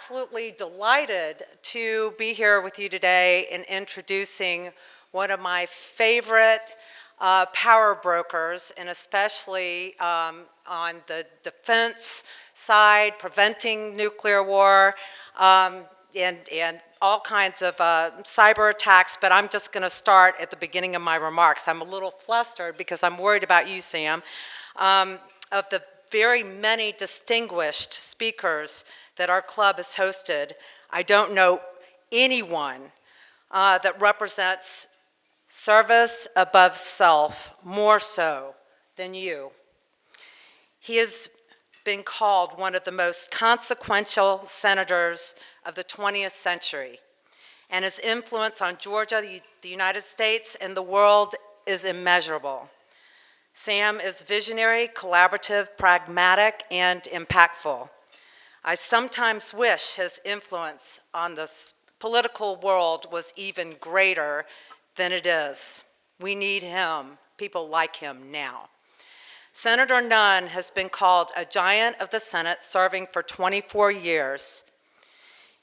absolutely delighted to be here with you today in introducing one of my favorite power brokers, and especially on the defense side, preventing nuclear war, and all kinds of cyber attacks, but I'm just going to start at the beginning of my remarks. I'm a little flustered because I'm worried about you, Sam. Of the very many distinguished speakers that our club has hosted, I don't know anyone that represents service above self more so than you. He has been called one of the most consequential senators of the 20th century, and his influence on Georgia, the United States, and the world is immeasurable. Sam is visionary, collaborative, pragmatic, and impactful. I sometimes wish his influence on the political world was even greater than it is. We need him, people like him now. Senator Nunn has been called a giant of the Senate, serving for 24 years.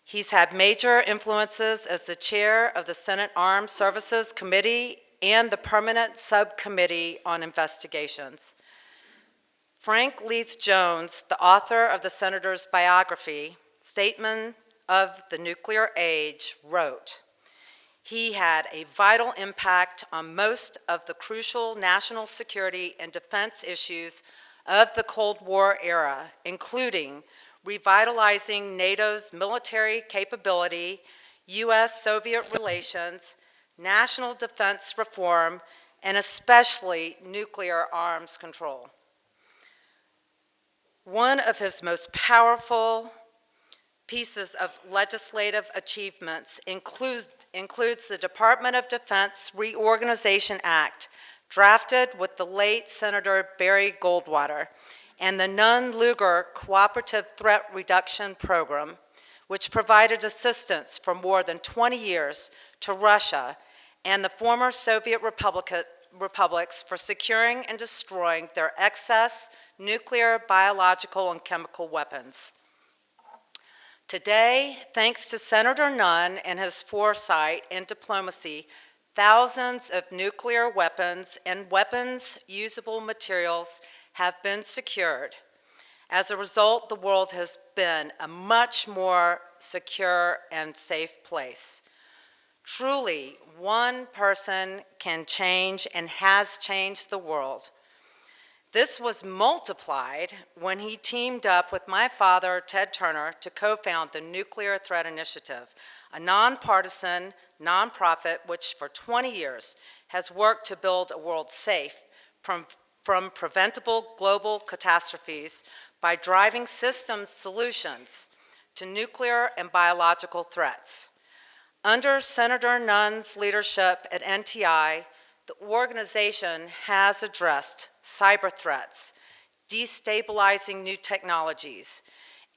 He's had major influences as the chair of the Senate Armed Services Committee and the Permanent Subcommittee on Investigations. Frank Leith Jones, the author of the senator's biography, Statement of the Nuclear Age, wrote, "He had a vital impact on most of the crucial national security and defense issues of the Cold War era, including revitalizing NATO's military capability, U.S.-Soviet relations, national defense reform, and especially nuclear arms control." One of his most powerful pieces of legislative achievements includes the Department of Defense Reorganization Act, drafted with the late Senator Barry Goldwater, and the Nunn-Lugar Cooperative Threat Reduction Program, which provided assistance for more than 20 years to Russia and the former Soviet republics for securing and destroying their excess nuclear, biological, and chemical weapons. Today, thanks to Senator Nunn and his foresight and diplomacy, thousands of nuclear weapons and weapons-usable materials have been secured. As a result, the world has been a much more secure and safe place. Truly, one person can change and has changed the world. This was multiplied when he teamed up with my father, Ted Turner, to co-found the Nuclear Threat Initiative, a nonpartisan nonprofit which for 20 years has worked to build a world safe from preventable global catastrophes by driving systems solutions to nuclear and biological threats. Under Senator Nunn's leadership at NTI, the organization has addressed cyber threats, destabilizing new technologies,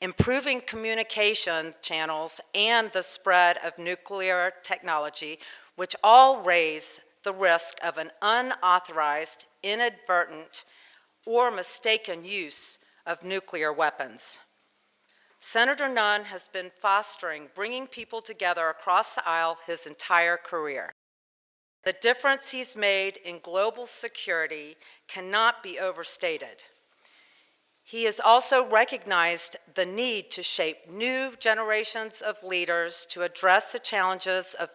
improving communication channels, and the spread of nuclear technology, which all raise the risk of an unauthorized, inadvertent, or mistaken use of nuclear weapons. Senator Nunn has been fostering bringing people together across the aisle his entire career. The difference he's made in global security cannot be overstated. He has also recognized the need to shape new generations of leaders to address the challenges of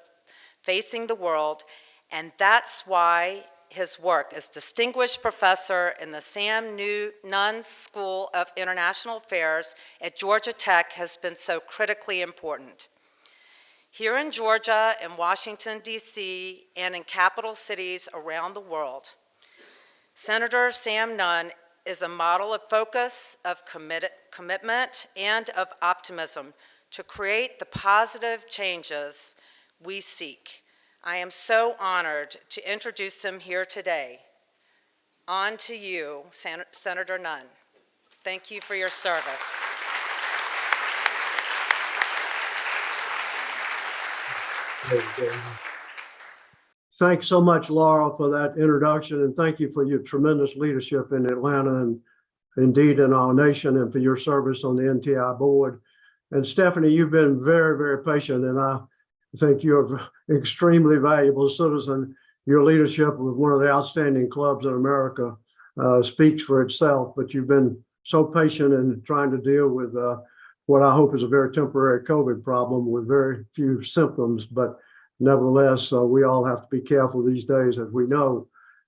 facing the world, and that's why his work as Distinguished Professor in the Sam Nunn School of International Affairs at Georgia Tech has been so critically important. Here in Georgia, in Washington, D.C., and in capital cities around the world, Senator Sam Nunn is a model of focus, of commitment, and of optimism to create the positive changes we seek. I am so honored to introduce him here today. On to you, Senator Nunn. Thank you for your service. Thanks so much, Laura, for that introduction, and thank you for your tremendous leadership in Atlanta and indeed in our nation, and for your service on the NTI board. And Stephanie, you've been very, very patient, and I think you're an extremely valuable citizen. Your leadership with one of the outstanding clubs in America speaks for itself, but you've been so patient in trying to deal with what I hope is a very temporary COVID problem with very few symptoms. But nevertheless, we all have to be careful these days, as we know.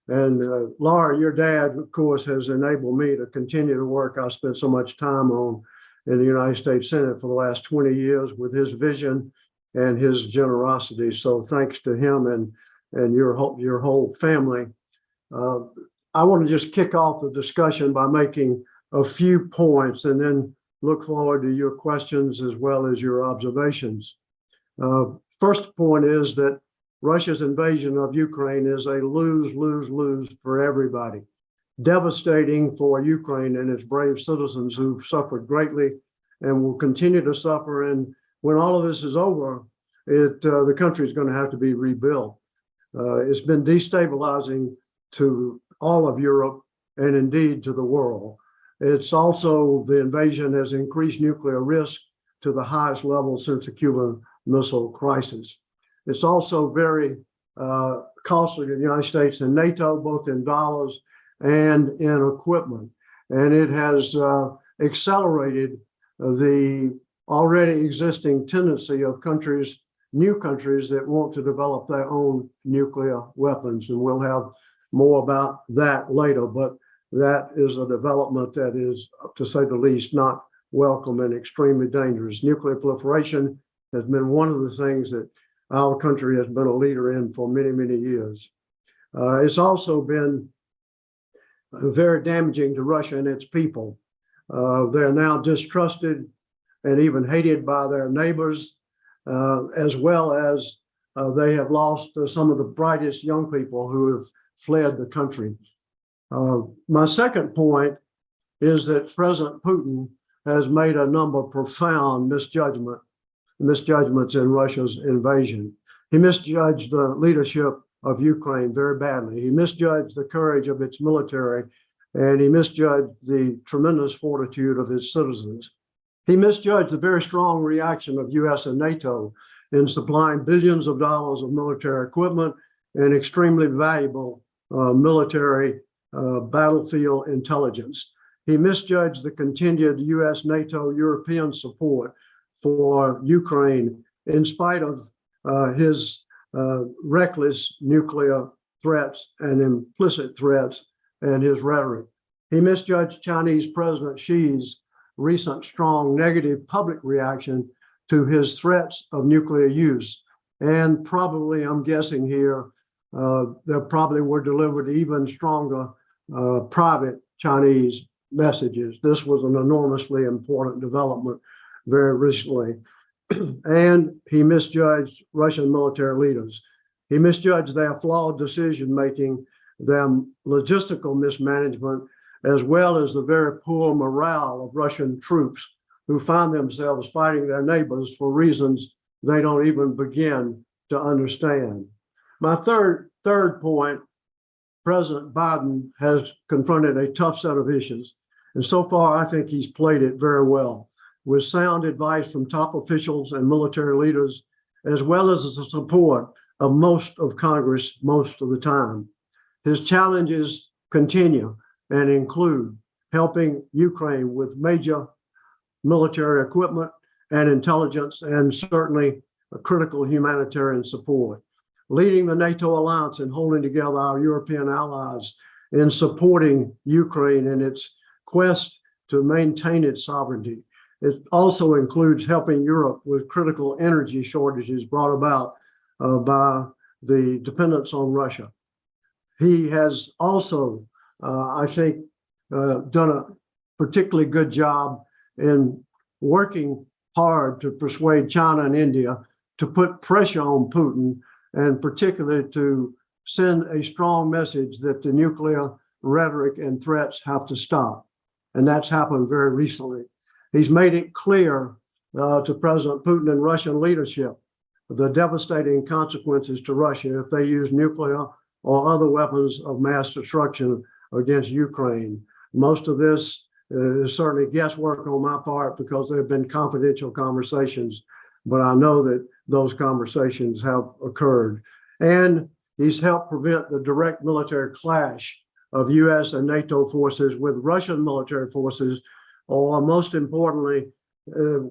And Laura, your dad, of course, has enabled me to continue the work I spent so much time on in the United States Senate for the last 20 years with his vision and his generosity. So thanks to him and your whole family. I want to just kick off the discussion by making a few points and then look forward to your questions as well as your observations. First point is that Russia's invasion of Ukraine is a lose, lose, lose for everybody. Devastating for Ukraine and its brave citizens who've suffered greatly and will continue to suffer. And when all of this is over, the country is going to have to be rebuilt. It's been destabilizing to all of Europe and indeed to the world. It's also, the invasion has increased nuclear risk to the highest level since the Cuban Missile Crisis. It's also very costly to the United States and NATO, both in dollars and in equipment. And it has accelerated the already existing tendency of countries, new countries that want to develop their own nuclear weapons. And we'll have more about that later, but that is a development that is, to say the least, not welcome and extremely dangerous. Nuclear proliferation has been one of the things that our country has been a leader in for many, many years. It's also been very damaging to Russia and its people. They're now distrusted and even hated by their neighbors, as well as they have lost some of the brightest young people who have fled the country. My second point is that President Putin has made a number of profound misjudgments in Russia's invasion. He misjudged the leadership of Ukraine very badly. He misjudged the courage of its military, and he misjudged the tremendous fortitude of its citizens. He misjudged the very strong reaction of US and NATO in supplying billions of dollars of military equipment and extremely valuable military battlefield intelligence. He misjudged the continued US, NATO, European support for Ukraine in spite of his reckless nuclear threats and implicit threats and his rhetoric. He misjudged Chinese President Xi's recent strong negative public reaction to his threats of nuclear use. And probably, I'm guessing here, there probably were delivered even stronger private Chinese messages. This was an enormously important development very recently. And he misjudged Russian military leaders. He misjudged their flawed decision-making, their logistical mismanagement, as well as the very poor morale of Russian troops who find themselves fighting their neighbors for reasons they don't even begin to understand. My third point, President Biden has confronted a tough set of issues. And so far, I think he's played it very well, with sound advice from top officials and military leaders, as well as the support of most of Congress most of the time. His challenges continue and include helping Ukraine with major military equipment and intelligence, and certainly critical humanitarian support. Leading the NATO alliance and holding together our European allies in supporting Ukraine in its quest to maintain its sovereignty. It also includes helping Europe with critical energy shortages brought about by the dependence on Russia. He has also, I think, done a particularly good job in working hard to persuade China and India to put pressure on Putin, and particularly to send a strong message that the nuclear rhetoric and threats have to stop. And that's happened very recently. He's made it clear to President Putin and Russian leadership the devastating consequences to Russia if they use nuclear or other weapons of mass destruction against Ukraine. Most of this There's certainly guesswork on my part because there have been confidential conversations, but I know that those conversations have occurred. And he's helped prevent the direct military clash of US and NATO forces with Russian military forces, or most importantly,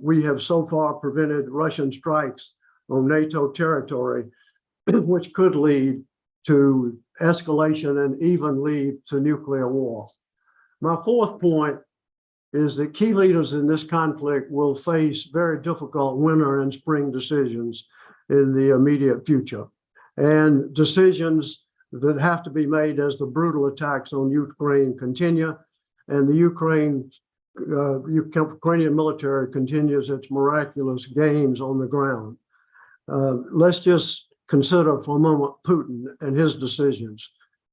we have so far prevented Russian strikes on NATO territory, which could lead to escalation and even lead to nuclear war. My fourth point is that key leaders in this conflict will face very difficult winter and spring decisions in the immediate future, and decisions that have to be made as the brutal attacks on Ukraine continue and the Ukrainian military continues its miraculous gains on the ground. Let's just consider for a moment Putin and his decisions.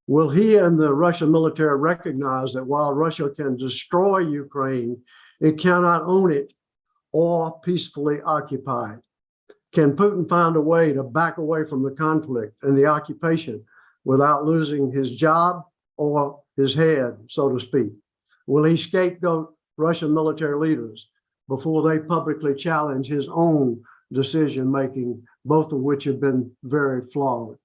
Will he and the Russian military recognize that while Russia can destroy Ukraine, it cannot own it or peacefully occupy it? Can Putin find a way to back away from the conflict and the occupation without losing his job or his head, so to speak? Will he scapegoat Russian military leaders before they publicly challenge his own decision-making, both of which have been very flawed?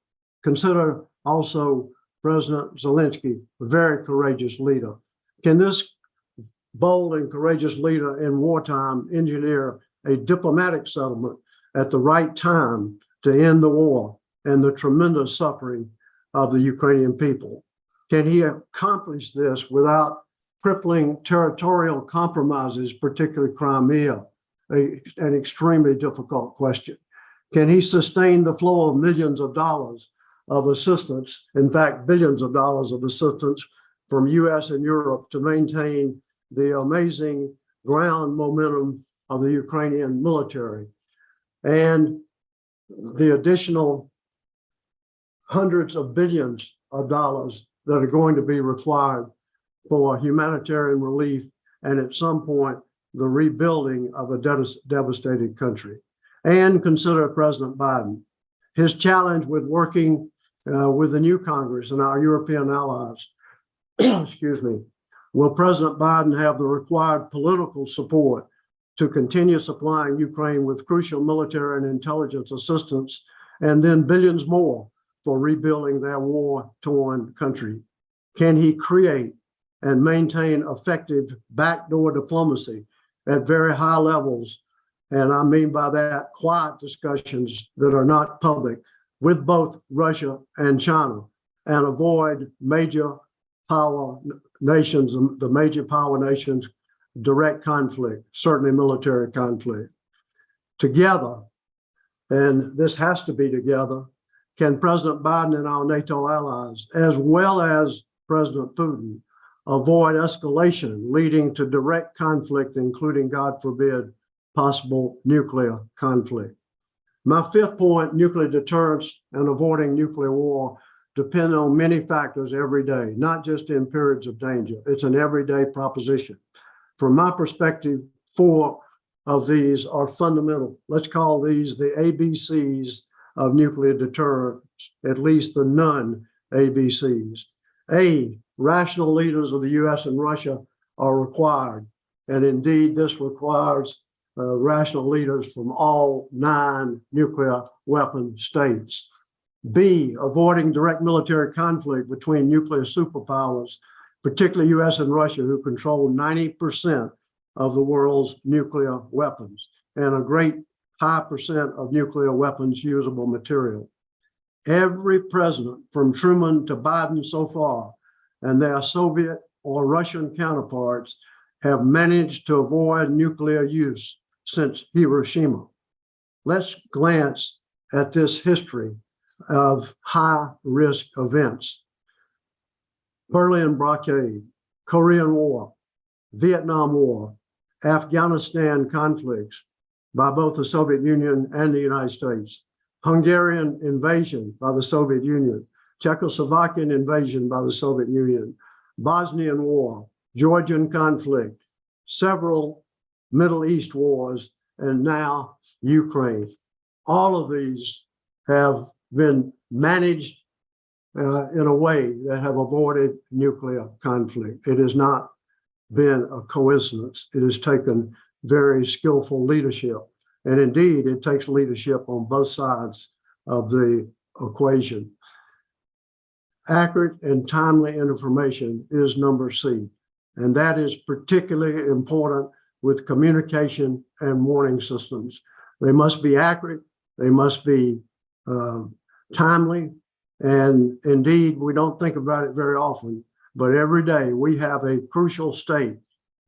Consider also President Zelensky, a very courageous leader. Can this bold and courageous leader in wartime engineer a diplomatic settlement at the right time to end the war and the tremendous suffering of the Ukrainian people? Can he accomplish this without crippling territorial compromises, particularly Crimea, an extremely difficult question? Can he sustain the flow of millions of dollars of assistance, in fact, billions of dollars of assistance from US and Europe to maintain the amazing ground momentum of the Ukrainian military and the additional hundreds of billions of dollars that are going to be required for humanitarian relief and at some point the rebuilding of a devastated country? And consider President Biden, his challenge with working with the new Congress and our European allies. Excuse me. Will President Biden have the required political support to continue supplying Ukraine with crucial military and intelligence assistance, and then billions more for rebuilding their war-torn country? Can he create and maintain effective backdoor diplomacy at very high levels? And I mean by that quiet discussions that are not public with both Russia and China, and avoid major power nations, the major power nations' direct conflict, certainly military conflict. Together, and this has to be together, can President Biden and our NATO allies, as well as President Putin, avoid escalation leading to direct conflict, including, God forbid, possible nuclear conflict? My fifth point, nuclear deterrence and avoiding nuclear war, depend on many factors every day, not just in periods of danger. It's an everyday proposition. From my perspective, four of these are fundamental. Let's call these the ABCs of nuclear deterrence, at least the Nunn ABCs. A, rational leaders of the US and Russia are required. And indeed, this requires rational leaders from all 9 nuclear weapon states. B, avoiding direct military conflict between nuclear superpowers, particularly US and Russia, who control 90% of the world's nuclear weapons and a great high percent of nuclear weapons usable material. Every president from Truman to Biden so far and their Soviet or Russian counterparts have managed to avoid nuclear use since Hiroshima. Let's glance at this history of high-risk events. Berlin blockade, Korean War, Vietnam War, Afghanistan conflicts by both the Soviet Union and the United States, Hungarian invasion by the Soviet Union, Czechoslovakian invasion by the Soviet Union, Bosnian War, Georgian conflict, several Middle East wars, and now Ukraine. All of these have been managed in a way that have avoided nuclear conflict. It is not been a coincidence. It has taken very skillful leadership. And indeed, it takes leadership on both sides of the equation. Accurate and timely information is number C. And that is particularly important with communication and warning systems. They must be accurate, they must be timely, and indeed, we don't think about it very often, but every day we have a crucial stake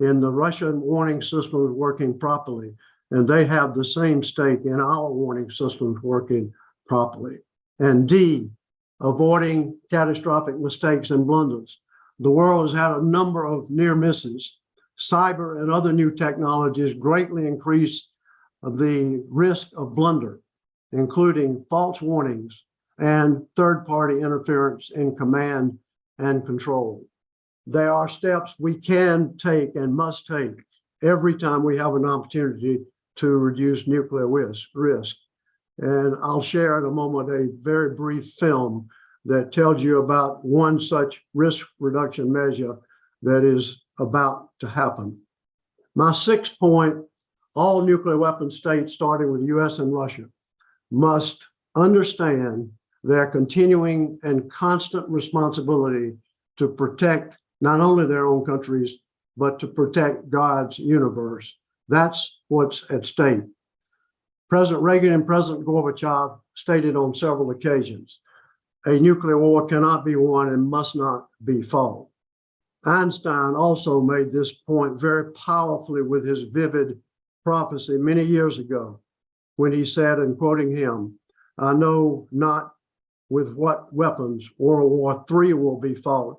in the Russian warning systems working properly, and they have the same stake in our warning systems working properly. And D, avoiding catastrophic mistakes and blunders. The world has had a number of near misses. Cyber and other new technologies greatly increase the risk of blunder, including false warnings and third-party interference in command and control. There are steps we can take and must take every time we have an opportunity to reduce nuclear risk. And I'll share in a moment a very brief film that tells you about one such risk reduction measure that is about to happen. My sixth point, all nuclear weapon states, starting with the US and Russia, must understand their continuing and constant responsibility to protect not only their own countries, but to protect God's universe. That's what's at stake. President Reagan and President Gorbachev stated on several occasions, a nuclear war cannot be won and must not be fought. Einstein also made this point very powerfully with his vivid prophecy many years ago when he said, and quoting him, I know not with what weapons World War III will be fought,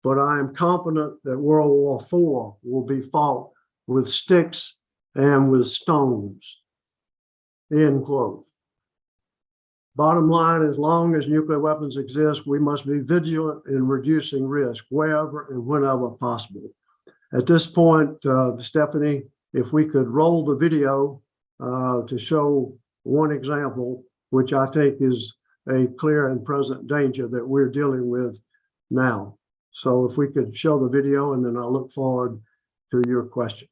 but I am confident that World War IV will be fought with sticks and with stones, end quote. Bottom line, as long as nuclear weapons exist, we must be vigilant in reducing risk wherever and whenever possible. At this point, Stephanie, if we could roll the video to show one example, which I think is a clear and present danger that we're dealing with now. So if we could show the video, and then I'll look forward to your questions.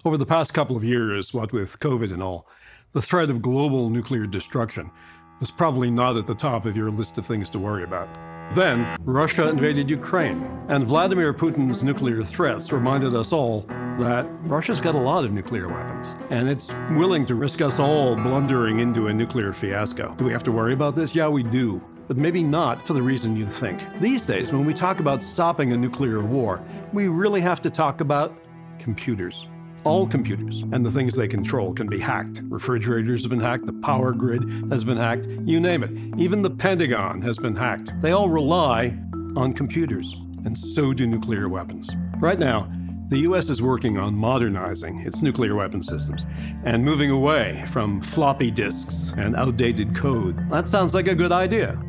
Over the past couple of years, what with COVID and all, the threat of global nuclear destruction was probably not at the top of your list of things to worry about. Then, Russia invaded Ukraine, and Vladimir Putin's nuclear threats reminded us all that Russia's got a lot of nuclear weapons, and it's willing to risk us all blundering into a nuclear fiasco. Do we have to worry about this? Yeah, we do. But maybe not for the reason you think. These days, when we talk about stopping a nuclear war, we really have to talk about computers. All computers and the things they control can be hacked. Refrigerators have been hacked, the power grid has been hacked, you name it. Even the Pentagon has been hacked. They all rely on computers, and so do nuclear weapons. Right now, the US is working on modernizing its nuclear weapon systems and moving away from floppy disks and outdated code. That sounds like a good idea.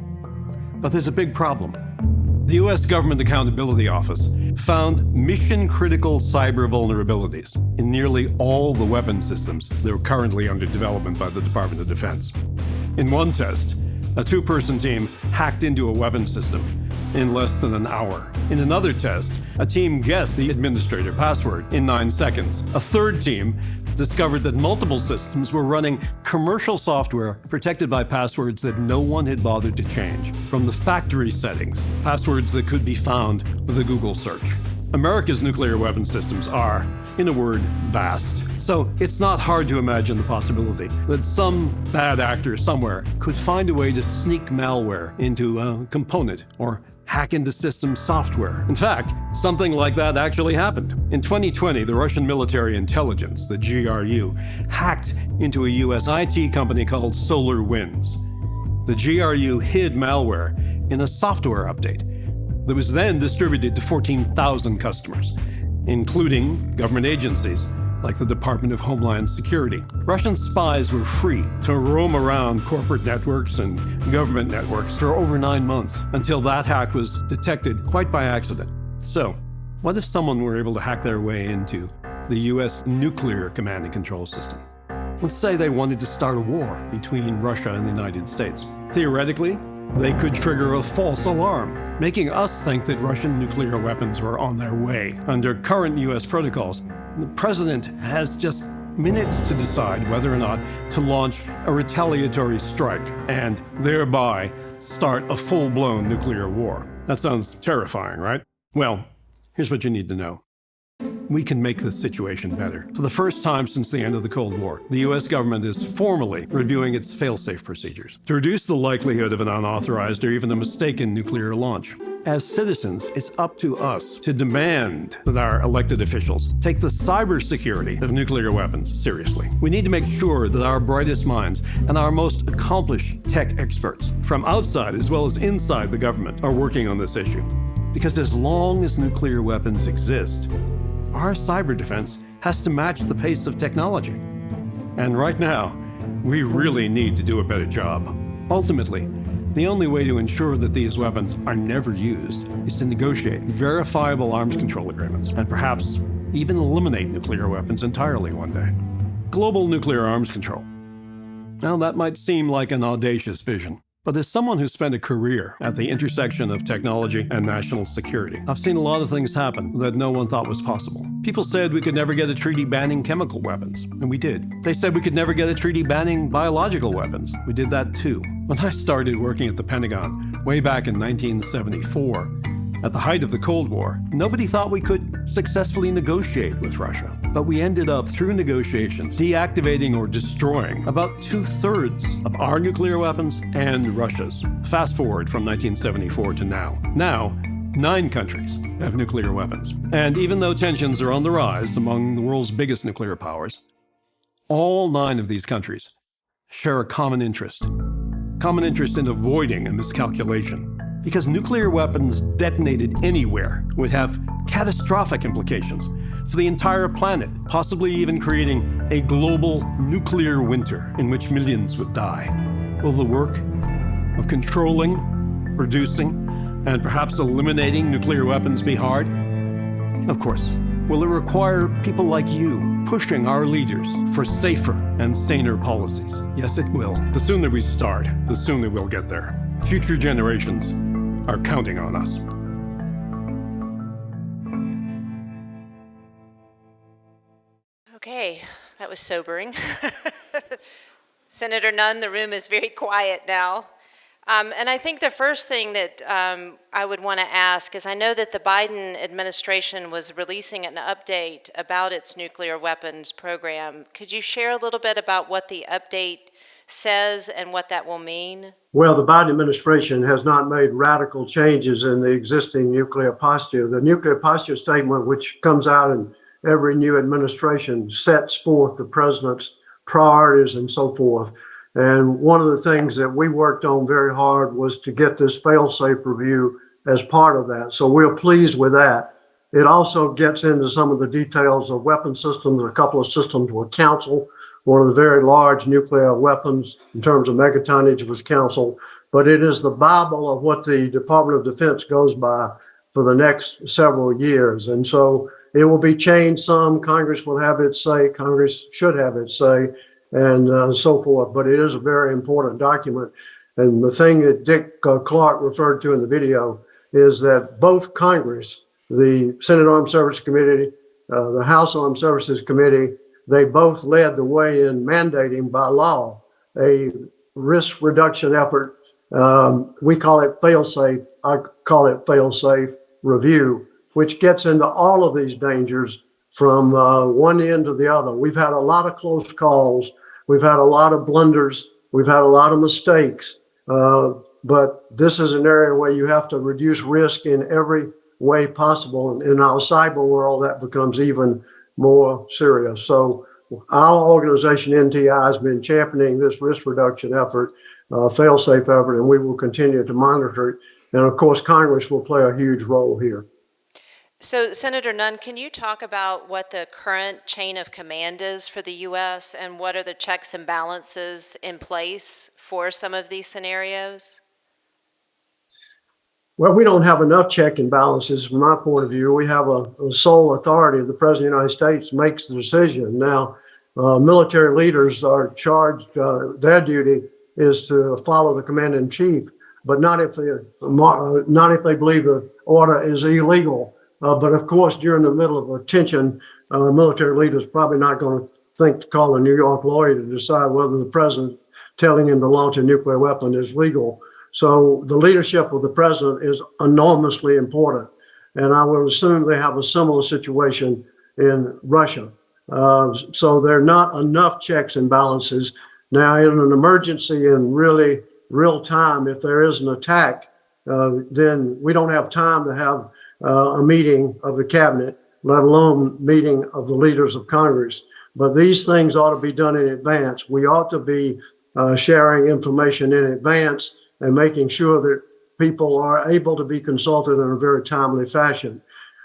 But there's a big problem. The US Government Accountability Office found mission-critical cyber vulnerabilities in nearly all the weapon systems that are currently under development by the Department of Defense. In one test, a two-person team hacked into a weapon system in less than an hour. In another test, a team guessed the administrator password in 9 seconds. A third team discovered that multiple systems were running commercial software protected by passwords that no one had bothered to change. From the factory settings, passwords that could be found with a Google search. America's nuclear weapon systems are, in a word, vast. So it's not hard to imagine the possibility that some bad actor somewhere could find a way to sneak malware into a component or hack into system software. In fact, something like that actually happened. In 2020, the Russian military intelligence, the GRU, hacked into a US IT company called SolarWinds. The GRU hid malware in a software update that was then distributed to 14,000 customers, including government agencies like the Department of Homeland Security. Russian spies were free to roam around corporate networks and government networks for over 9 months until that hack was detected quite by accident. So, what if someone were able to hack their way into the US nuclear command and control system? Let's say they wanted to start a war between Russia and the United States. Theoretically, They could trigger a false alarm, making us think that Russian nuclear weapons were on their way. Under current U.S. protocols, the president has just minutes to decide whether or not to launch a retaliatory strike and thereby start a full-blown nuclear war. That sounds terrifying, right? Well, here's what you need to know. We can make this situation better. For the first time since the end of the Cold War, the U.S. government is formally reviewing its fail-safe procedures to reduce the likelihood of an unauthorized or even a mistaken nuclear launch. As citizens, it's up to us to demand that our elected officials take the cybersecurity of nuclear weapons seriously. We need to make sure that our brightest minds and our most accomplished tech experts, from outside as well as inside the government, are working on this issue. Because as long as nuclear weapons exist, our cyber defense has to match the pace of technology. And right now, we really need to do a better job. Ultimately, the only way to ensure that these weapons are never used is to negotiate verifiable arms control agreements and perhaps even eliminate nuclear weapons entirely one day. Global nuclear arms control. Now, that might seem like an audacious vision, but as someone who spent a career at the intersection of technology and national security, I've seen a lot of things happen that no one thought was possible. People said we could never get a treaty banning chemical weapons, and we did. They said we could never get a treaty banning biological weapons. We did that too. When I started working at the Pentagon way back in 1974, at the height of the Cold War, nobody thought we could successfully negotiate with Russia. But we ended up, through negotiations, deactivating or destroying about 2/3 of our nuclear weapons and Russia's. Fast forward from 1974 to now. Now, 9 countries have nuclear weapons. And even though tensions are on the rise among the world's biggest nuclear powers, all 9 of these countries share a common interest in avoiding a miscalculation. Because nuclear weapons detonated anywhere would have catastrophic implications for the entire planet, possibly even creating a global nuclear winter in which millions would die. Will the work of controlling, reducing, and perhaps eliminating nuclear weapons be hard? Of course. Will it require people like you pushing our leaders for safer and saner policies? Yes, it will. The sooner we start, the sooner we'll get there. Future generations are counting on us. Okay, that was sobering. Senator Nunn, the room is very quiet now. And I think the first thing that I would want to ask is, I know that the Biden administration was releasing an update about its nuclear weapons program. Could you share a little bit about what the update says and what that will mean? Well, the Biden administration has not made radical changes in the existing nuclear posture. The nuclear posture statement, which comes out in every new administration, sets forth the president's priorities and so forth. And one of the things that we worked on very hard was to get this fail-safe review as part of that. So we're pleased with that. It also gets into some of the details of weapon systems. A couple of systems were canceled. One of the very large nuclear weapons in terms of megatonnage was canceled. But it is the Bible of what the Department of Defense goes by for the next several years. And so it will be changed some. Congress will have its say. Congress should have its say, and so forth. But it is a very important document. And the thing that Dick Clark referred to in the video is that both Congress, the Senate Armed Services Committee, the House Armed Services Committee, they both led the way in mandating by law a risk reduction effort. We call it fail-safe. I call it fail-safe review, which gets into all of these dangers from one end to the other. We've had a lot of close calls. We've had a lot of blunders. We've had a lot of mistakes. But this is an area where you have to reduce risk in every way possible. And in our cyber world, that becomes even more serious. So our organization, NTI, has been championing this risk reduction effort, fail-safe effort, and we will continue to monitor it. And of course, Congress will play a huge role here. So, Senator Nunn, can you talk about what the current chain of command is for the U.S. and what are the checks and balances in place for some of these scenarios? Well, we don't have enough check and balances from my point of view. We have a sole authority. The President of the United States makes the decision. Now, military leaders are charged, their duty is to follow the Commander-in-Chief. but not if they believe the order is illegal. But of course, during the middle of a tension, military leaders probably not going to think to call a New York lawyer to decide whether the president telling him to launch a nuclear weapon is legal. So the leadership of the president is enormously important. And I would assume they have a similar situation in Russia. So there are not enough checks and balances. Now, in an emergency and really real time, if there is an attack, then we don't have time to have a meeting of the cabinet, let alone meeting of the leaders of Congress. But these things ought to be done in advance. We ought to be sharing information in advance and making sure that people are able to be consulted in a very timely fashion.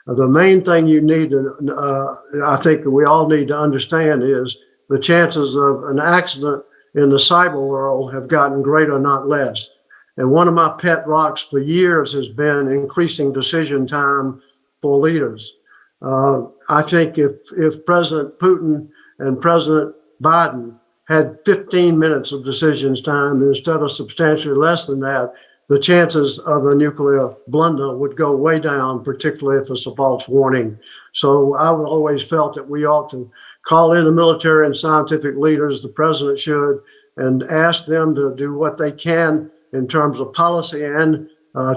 The main thing you need to, I think we all need to understand is the chances of an accident in the cyber world have gotten greater, not less. And one of my pet rocks for years has been increasing decision time for leaders. I think if President Putin and President Biden had 15 minutes of decisions time instead of substantially less than that, the chances of a nuclear blunder would go way down, particularly if it's a false warning. So I've always felt that we ought to call in the military and scientific leaders, the president should, and ask them to do what they can in terms of policy and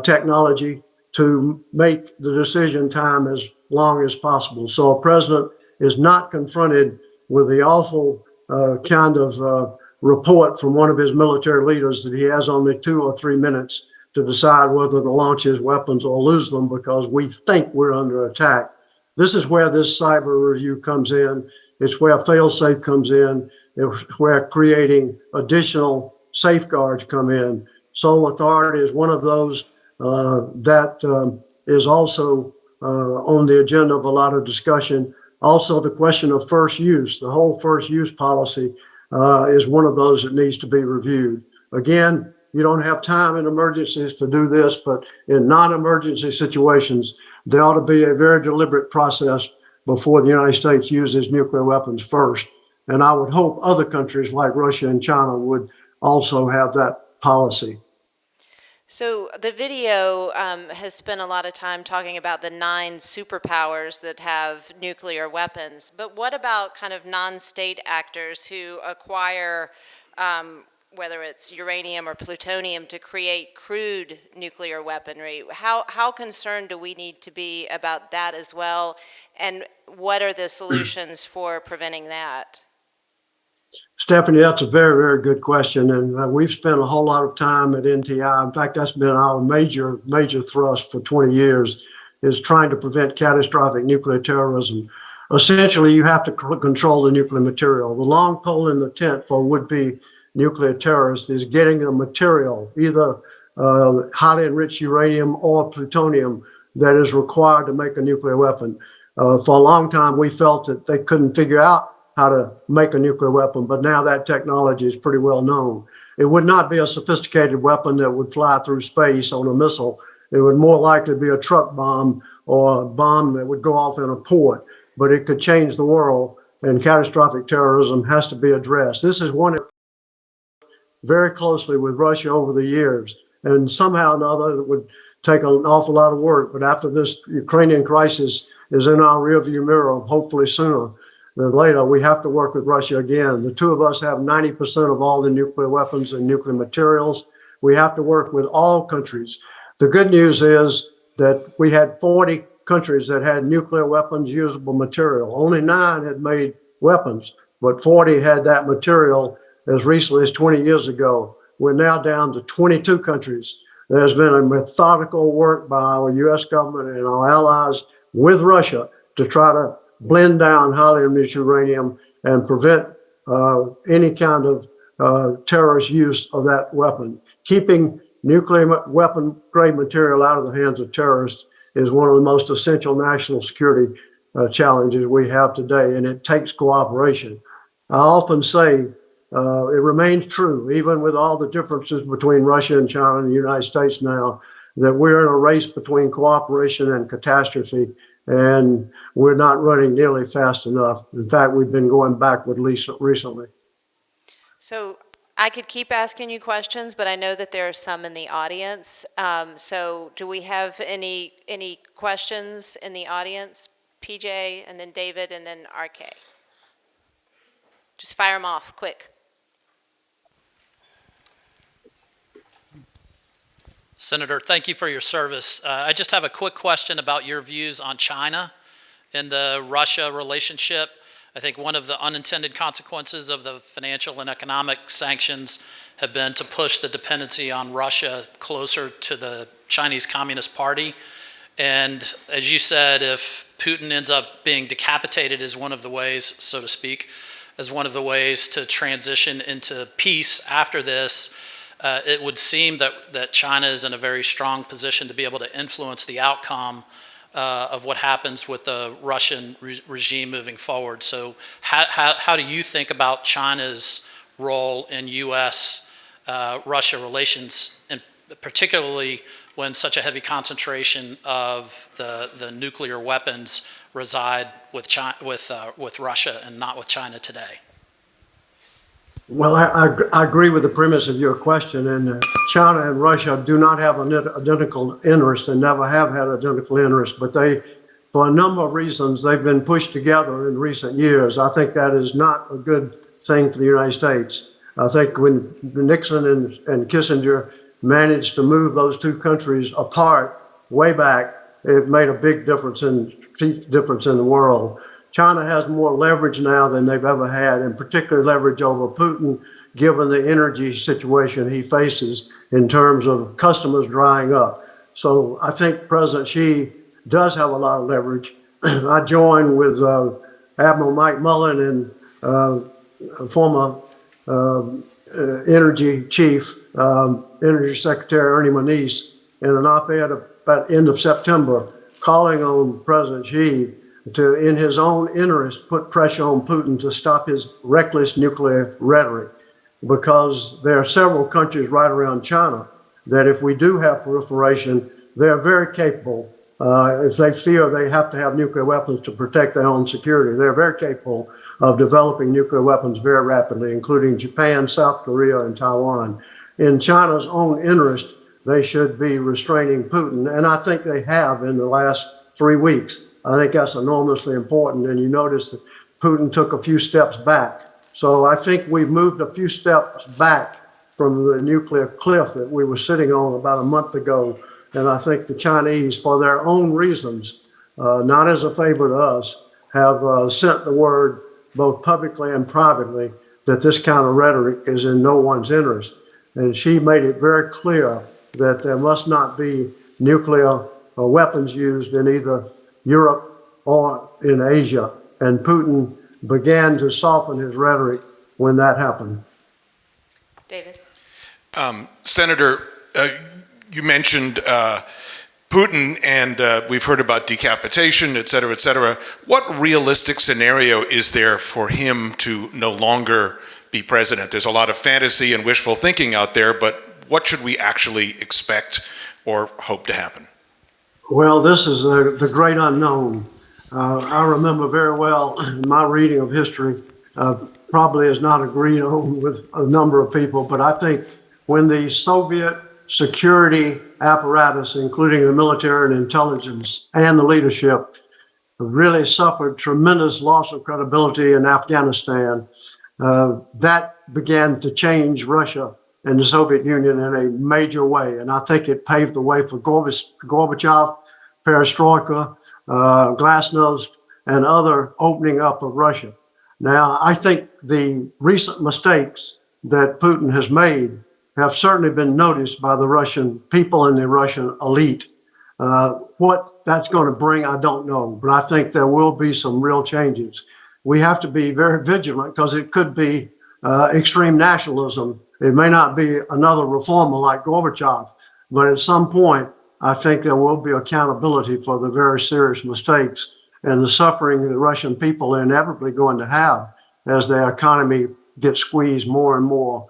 technology to make the decision time as long as possible. So a president is not confronted with the awful kind of report from one of his military leaders that he has only 2 or 3 minutes to decide whether to launch his weapons or lose them because we think we're under attack. This is where this cyber review comes in. It's where fail-safe comes in. It's where creating additional safeguards come in. Sole authority is one of those that is also on the agenda of a lot of discussion. Also, the question of first use, the whole first use policy is one of those that needs to be reviewed. Again, you don't have time in emergencies to do this, but in non-emergency situations, there ought to be a very deliberate process before the United States uses nuclear weapons first. And I would hope other countries like Russia and China would also have that policy. So the video has spent a lot of time talking about the 9 superpowers that have nuclear weapons. But what about kind of non-state actors who acquire, whether it's uranium or plutonium, to create crude nuclear weaponry? How concerned do we need to be about that as well? And what are the solutions for preventing that? Stephanie, that's a very, very good question. And we've spent a whole lot of time at NTI. In fact, that's been our major thrust for 20 years is trying to prevent catastrophic nuclear terrorism. Essentially, you have to control the nuclear material. The long pole in the tent for would-be nuclear terrorists is getting the material, either highly enriched uranium or plutonium, that is required to make a nuclear weapon. For a long time, we felt that they couldn't figure out how to make a nuclear weapon, but now that technology is pretty well known. It would not be a sophisticated weapon that would fly through space on a missile. It would more likely be a truck bomb or a bomb that would go off in a port, but it could change the world, and catastrophic terrorism has to be addressed. This is one very closely with Russia over the years, and somehow or another it would take an awful lot of work, but after this Ukrainian crisis is in our rearview mirror, hopefully sooner than later, we have to work with Russia again. The two of us have 90% of all the nuclear weapons and nuclear materials. We have to work with all countries. The good news is that we had 40 countries that had nuclear weapons usable material. Only 9 had made weapons, but 40 had that material as recently as 20 years ago. We're now down to 22 countries. There's been a methodical work by our US government and our allies with Russia to try to blend down highly enriched uranium and prevent any kind of terrorist use of that weapon. Keeping nuclear weapon grade material out of the hands of terrorists is one of the most essential national security challenges we have today, and it takes cooperation. I often say it remains true, even with all the differences between Russia and China and the United States now, that we're in a race between cooperation and catastrophe. And we're not running nearly fast enough. In fact, we've been going backward recently. So I could keep asking you questions, but I know that there are some in the audience. So do we have any questions in the audience? PJ, and then David, and then RK. Just fire them off, quick. Senator, thank you for your service. I just have a quick question about your views on China and the Russia relationship. I think one of the unintended consequences of the financial and economic sanctions have been to push the dependency on Russia closer to the Chinese Communist Party. And as you said, if Putin ends up being decapitated as one of the ways, so to speak, as one of the ways to transition into peace after this, it would seem that China is in a very strong position to be able to influence the outcome of what happens with the Russian regime moving forward. So how do you think about China's role in U.S.-Russia relations, and particularly when such a heavy concentration of the nuclear weapons reside with Russia and not with China today? Well, I agree with the premise of your question, and China and Russia do not have an identical interest and never have had identical interest, but they, for a number of reasons, they've been pushed together in recent years. I think that is not a good thing for the United States. I think when Nixon and Kissinger managed to move those two countries apart way back, it made a big difference in the world. China has more leverage now than they've ever had, and particularly leverage over Putin, given the energy situation he faces in terms of customers drying up. So I think President Xi does have a lot of leverage. I joined with Admiral Mike Mullen and former energy chief, Energy Secretary Ernie Moniz, in an op-ed about the end of September, calling on President Xi to, in his own interest, put pressure on Putin to stop his reckless nuclear rhetoric, because there are several countries right around China that if we do have proliferation, they're very capable. If they fear they have to have nuclear weapons to protect their own security, they're very capable of developing nuclear weapons very rapidly, including Japan, South Korea, and Taiwan. In China's own interest, they should be restraining Putin, and I think they have in the last 3 weeks. I think that's enormously important, and you notice that Putin took a few steps back. So I think we've moved a few steps back from the nuclear cliff that we were sitting on about a month ago, and I think the Chinese, for their own reasons, not as a favor to us, have sent the word both publicly and privately that this kind of rhetoric is in no one's interest. And she made it very clear that there must not be nuclear weapons used in either Europe or in Asia. And Putin began to soften his rhetoric when that happened. David? Senator, you mentioned Putin, and we've heard about decapitation, et cetera, et cetera. What realistic scenario is there for him to no longer be president? There's a lot of fantasy and wishful thinking out there, but what should we actually expect or hope to happen? Well, this is the great unknown. I remember very well my reading of history probably is not agreed on with a number of people, but I think when the Soviet security apparatus, including the military and intelligence and the leadership, really suffered tremendous loss of credibility in Afghanistan, that began to change Russia and the Soviet Union in a major way. And I think it paved the way for Gorbachev, Perestroika, Glasnost, and other opening up of Russia. Now, I think the recent mistakes that Putin has made have certainly been noticed by the Russian people and the Russian elite. What that's going to bring, I don't know, but I think there will be some real changes. We have to be very vigilant because it could be extreme nationalism. It may not be another reformer like Gorbachev, but at some point, I think there will be accountability for the very serious mistakes and the suffering the Russian people are inevitably going to have as their economy gets squeezed more and more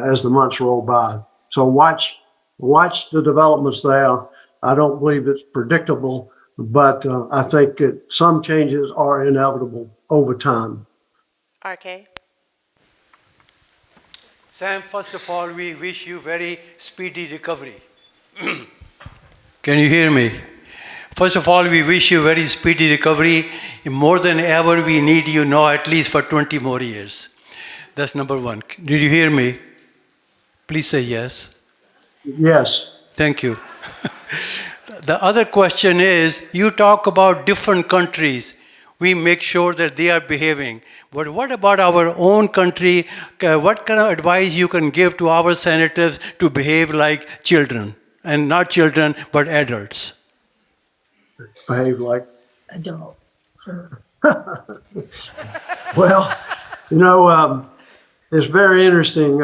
as the months roll by. So watch the developments there. I don't believe it's predictable, but I think that some changes are inevitable over time. RK? Sam, first of all, we wish you very speedy recovery. Can you hear me? First of all, we wish you very speedy recovery. More than ever, we need you now at least for 20 more years. That's number one. Did you hear me? Please say yes. Yes. Thank you. The other question is, you talk about different countries. We make sure that they are behaving. But what about our own country? What kind of advice you can give to our senators to behave like children? And not children, but adults. Behave like adults. So well, it's very interesting.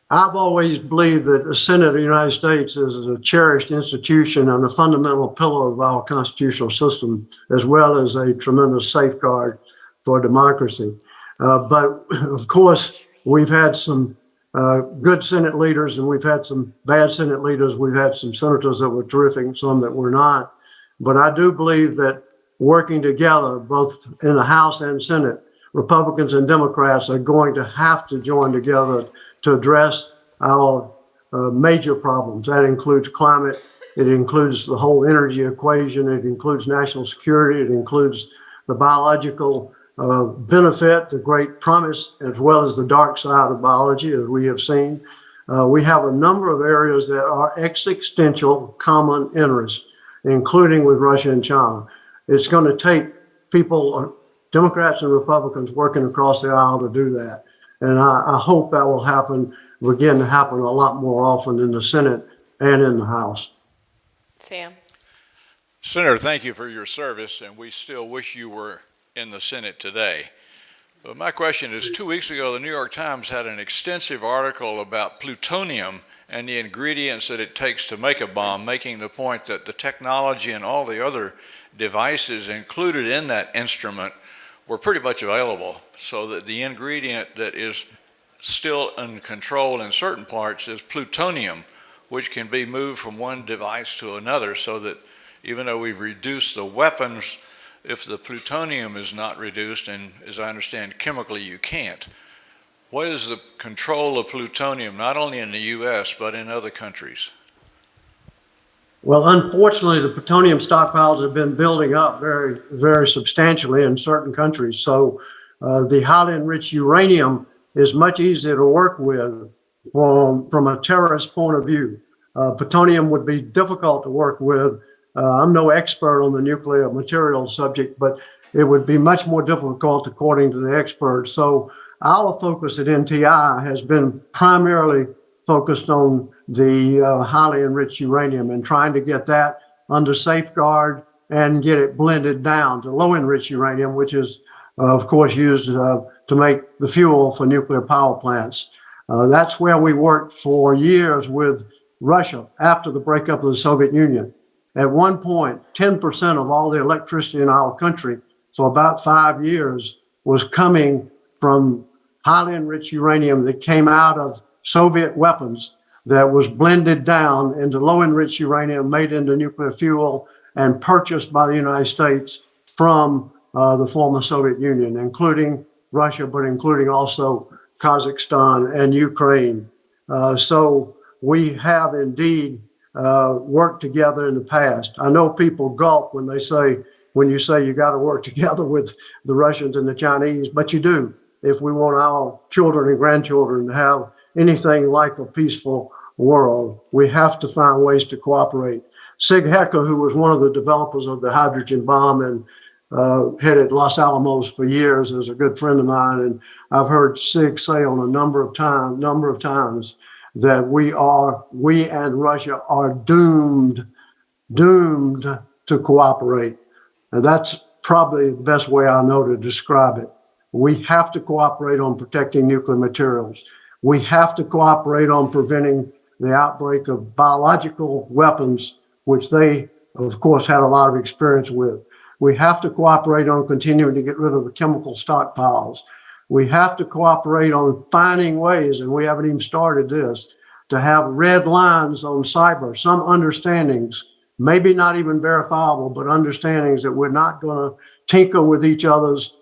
I've always believed that the Senate of the United States is a cherished institution and a fundamental pillar of our constitutional system, as well as a tremendous safeguard for democracy. But of course, we've had some good Senate leaders and we've had some bad Senate leaders. We've had some senators that were terrific, some that were not. But I do believe that working together, both in the House and Senate, Republicans and Democrats are going to have to join together to address our major problems. That includes climate. It includes the whole energy equation. It includes national security. It includes the biological benefit, the great promise, as well as the dark side of biology, as we have seen. We have a number of areas that are existential common interest, including with Russia and China. It's going to take people, Democrats and Republicans, working across the aisle to do that. And I hope that will begin to happen a lot more often in the Senate and in the House. Sam? Senator, thank you for your service, and we still wish you were in the Senate today. But my question is, 2 weeks ago, the New York Times had an extensive article about plutonium and the ingredients that it takes to make a bomb, making the point that the technology and all the other devices included in that instrument were pretty much available, so that the ingredient that is still in control in certain parts is plutonium, which can be moved from one device to another, so that even though we've reduced the weapons, if the plutonium is not reduced, and as I understand chemically you can't, what is the control of plutonium, not only in the U.S., but in other countries? Well, unfortunately, the plutonium stockpiles have been building up very, very substantially in certain countries. So the highly enriched uranium is much easier to work with from a terrorist point of view. Plutonium would be difficult to work with. I'm no expert on the nuclear materials subject, but it would be much more difficult according to the experts. So our focus at NTI has been primarily focused on the highly enriched uranium and trying to get that under safeguard and get it blended down to low enriched uranium, which is, of course, used to make the fuel for nuclear power plants. That's where we worked for years with Russia after the breakup of the Soviet Union. At one point, 10% of all the electricity in our country for about 5 years was coming from highly enriched uranium that came out of Soviet weapons that was blended down into low enriched uranium, made into nuclear fuel, and purchased by the United States from the former Soviet Union, including Russia, but including also Kazakhstan and Ukraine. So we have indeed worked together in the past. I know people gulp when you say you got to work together with the Russians and the Chinese, but you do. If we want our children and grandchildren to have anything like a peaceful world, we have to find ways to cooperate. Sig Hecker, who was one of the developers of the hydrogen bomb and headed Los Alamos for years, is a good friend of mine. And I've heard Sig say on a number of times that we and Russia are doomed to cooperate. And that's probably the best way I know to describe it. We have to cooperate on protecting nuclear materials. We have to cooperate on preventing the outbreak of biological weapons, which they, of course, had a lot of experience with. We have to cooperate on continuing to get rid of the chemical stockpiles. We have to cooperate on finding ways, and we haven't even started this, to have red lines on cyber, some understandings, maybe not even verifiable, but understandings that we're not going to tinker with each other's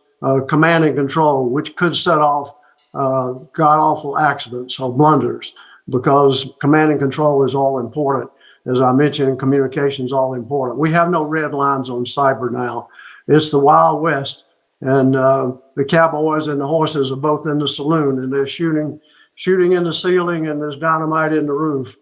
command and control, which could set off god-awful accidents or blunders, because command and control is all important. As I mentioned, communication is all important. We have no red lines on cyber now. It's the Wild West, and the cowboys and the horses are both in the saloon, and they're shooting in the ceiling, and there's dynamite in the roof.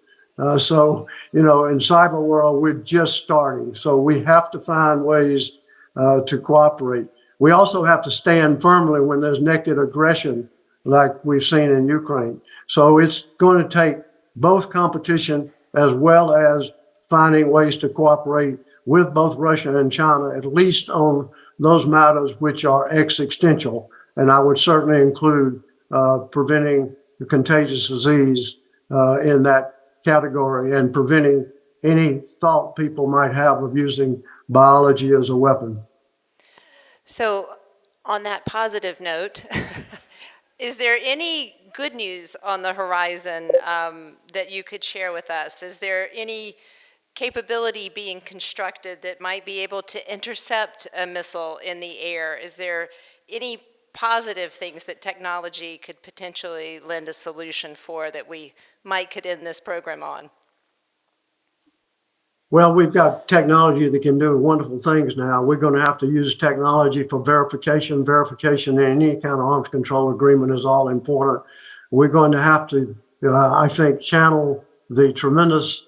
So, in cyber world, we're just starting. So we have to find ways to cooperate. We also have to stand firmly when there's naked aggression, like we've seen in Ukraine. So it's going to take both competition as well as finding ways to cooperate with both Russia and China, at least on those matters which are existential. And I would certainly include preventing the contagious disease in that category, and preventing any thought people might have of using biology as a weapon. So, on that positive note, is there any good news on the horizon that you could share with us? Is there any capability being constructed that might be able to intercept a missile in the air? Is there any positive things that technology could potentially lend a solution for that we could end this program on? Well, we've got technology that can do wonderful things now. We're going to have to use technology for verification. Verification in any kind of arms control agreement is all important. We're going to have to, I think, channel the tremendous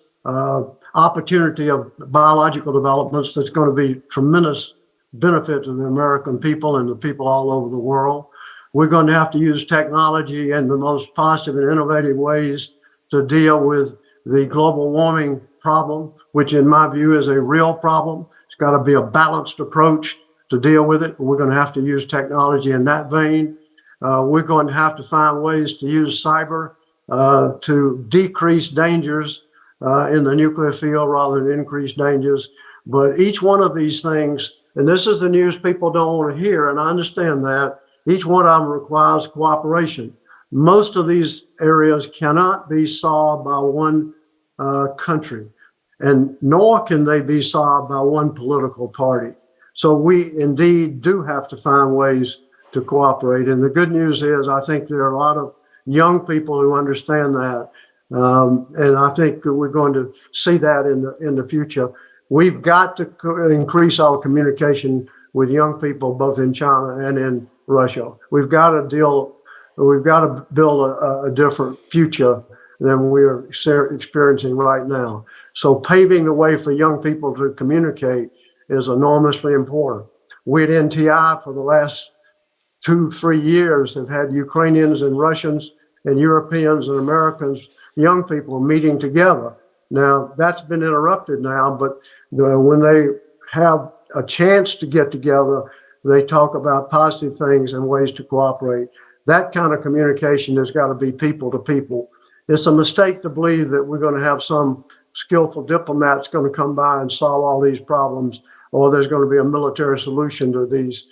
opportunity of biological developments that's going to be tremendous benefit to the American people and the people all over the world. We're going to have to use technology in the most positive and innovative ways to deal with the global warming problem, which in my view is a real problem. It's got to be a balanced approach to deal with it. We're going to have to use technology in that vein. We're going to have to find ways to use cyber to decrease dangers in the nuclear field rather than increase dangers. But each one of these things, and this is the news people don't want to hear, and I understand that, each one of them requires cooperation. Most of these areas cannot be solved by one country, and nor can they be solved by one political party. So we indeed do have to find ways to cooperate. And the good news is, I think there are a lot of young people who understand that. And I think that we're going to see that in the future. We've got to increase our communication with young people, both in China and in Russia. We've got to build a different future than we're experiencing right now. So paving the way for young people to communicate is enormously important. We at NTI for the last 2-3 years have had Ukrainians and Russians and Europeans and Americans, young people meeting together. Now that's been interrupted now, but when they have a chance to get together, they talk about positive things and ways to cooperate. That kind of communication has got to be people to people. It's a mistake to believe that we're going to have some skillful diplomats going to come by and solve all these problems, or there's going to be a military solution to these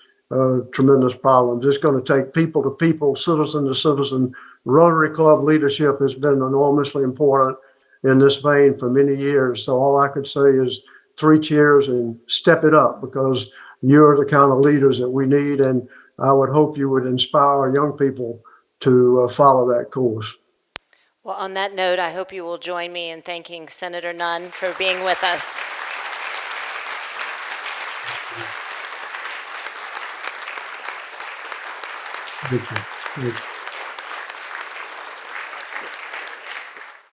tremendous problems. It's going to take people to people, citizen to citizen. Rotary Club leadership has been enormously important in this vein for many years. So all I could say is 3 cheers and step it up, because you're the kind of leaders that we need. And I would hope you would inspire young people to follow that course. Well, on that note, I hope you will join me in thanking Senator Nunn for being with us. Thank you.